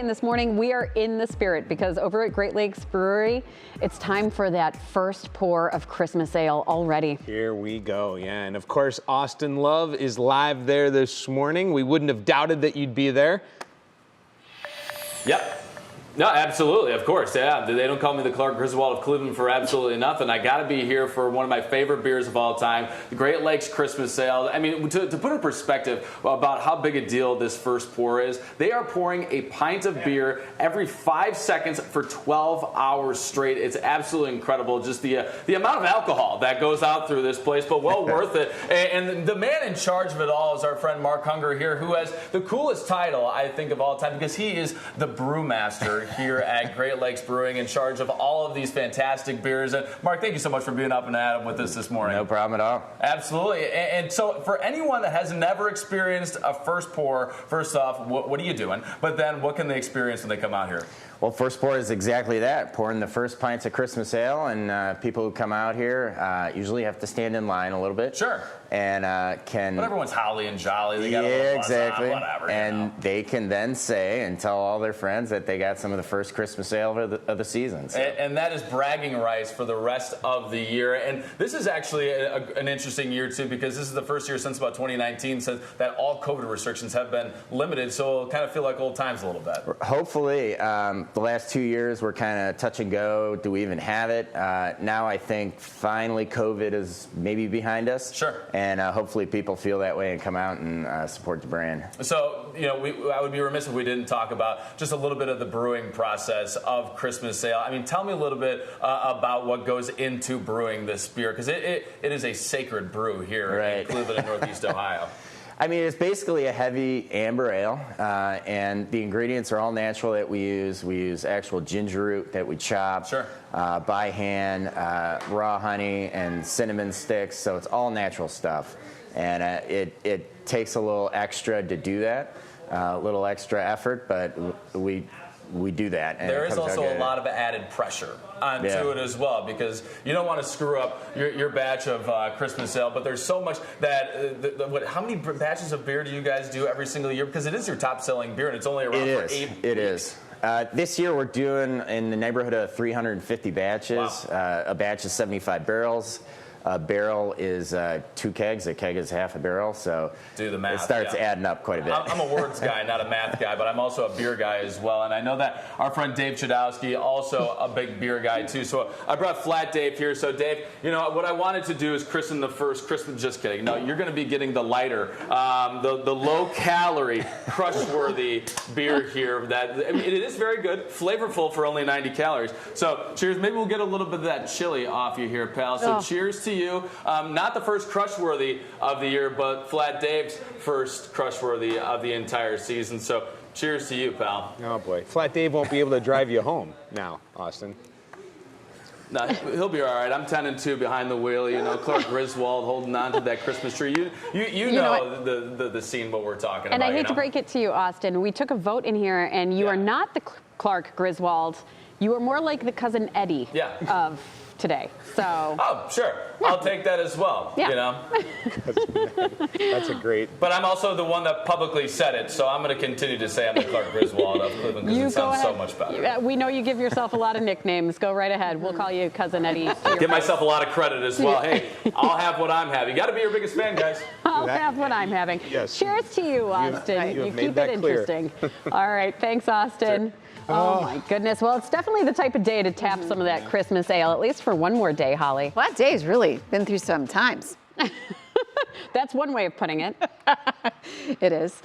And this morning we are in the spirit because over at Great Lakes Brewery, it's time for that first pour of Christmas ale already. Here we go, yeah. And of course, Austin Love is live there this morning. We wouldn't have doubted that you'd be there. Yep. No, absolutely, of course, yeah. They don't call me the Clark Griswold of Cleveland for absolutely nothing. I got to be here for one of my favorite beers of all time, the Great Lakes Christmas Ale. I mean, to put in perspective about how big a deal this first pour is, they are pouring a pint of beer every 5 seconds for 12 hours straight. It's absolutely incredible, just the amount of alcohol that goes out through this place, but well worth it. And the man in charge of it all is our friend Mark Hunger here, who has the coolest title, I think, of all time, because he is the brewmaster here at Great Lakes Brewing, in charge of all of these fantastic beers. And Mark, thank you so much for being up and at 'em with us this morning. No problem at all. Absolutely. And so for anyone that has never experienced a first pour, first off, what are you doing? But then what can they experience when they come out here? Well, first pour is exactly that, pouring the first pints of Christmas ale, and people who come out here usually have to stand in line a little bit. Sure. And But everyone's holly and jolly. They got a yeah, little buzz exactly. on, whatever. And they can then say and tell all their friends that they got some of the first Christmas ale of the season. So. And that is bragging rights for the rest of the year. And this is actually an interesting year, too, because this is the first year since about 2019 since that all COVID restrictions have been limited. So it'll kind of feel like old times a little bit. Hopefully. The last 2 years were kind of touch and go. Do we even have it? Now I think finally COVID is maybe behind us. Sure. And hopefully people feel that way and come out and support the brand. So, you know, I would be remiss if we didn't talk about just a little bit of the brewing process of Christmas ale. I mean, tell me a little bit about what goes into brewing this beer, because it is a sacred brew here in Cleveland and Northeast Ohio. I mean, it's basically a heavy amber ale, and the ingredients are all natural that we use. We use actual ginger root that we chop by hand, raw honey, and cinnamon sticks, so it's all natural stuff. And it takes a little extra to do that, a little extra effort, but we do that. And there is also a lot of added pressure onto it as well, because you don't want to screw up your batch of Christmas ale, but there's so much that how many batches of beer do you guys do every single year? Because it is your top selling beer and it's only around for 8 It is. This year we're doing in the neighborhood of 350 batches. Wow. A batch is 75 barrels. A barrel is 2 kegs. A keg is half a barrel, so do the math, it starts adding up quite a bit. I'm a words guy, not a math guy, but I'm also a beer guy as well. And I know that our friend Dave Chudowski, also a big beer guy too. So I brought Flat Dave here. So Dave, you know what I wanted to do is christen the first Christmas. Just kidding. No, you're going to be getting the lighter, the low calorie, crush-worthy beer here. That I mean, it is very good, flavorful for only 90 calories. So cheers. Maybe we'll get a little bit of that chili off you here, pal. So cheers to you. Not the first crush-worthy of the year, but Flat Dave's first crush-worthy of the entire season. So cheers to you, pal. Oh, boy. Flat Dave won't be able to drive you home now, Austin. No, he'll be all right. I'm 10-2 behind the wheel. You know, Clark Griswold holding on to that Christmas tree. You know the scene, what we're talking and about. I hate to break it to you, Austin. We took a vote in here, and you are not the Clark Griswold. You are more like the cousin Eddie of today. So. Oh, sure. I'll take that as well. Yeah. You know. That's a great. But I'm also the one that publicly said it, so I'm going to continue to say I'm the Clark Griswold of Cleveland because it sounds so much better. We know you give yourself a lot of nicknames. Go right ahead. We'll call you Cousin Eddie. Give myself a lot of credit as well. Hey, I'll have what I'm having. You got to be your biggest fan, guys. I'll have what I'm having. Yes. Cheers to you, Austin. You keep made that it interesting. All right. Thanks, Austin. Oh, my goodness. Well, it's definitely the type of day to tap some of that Christmas ale, at least for one more day, Holly. Well, that day's really been through some times. That's one way of putting it. It is.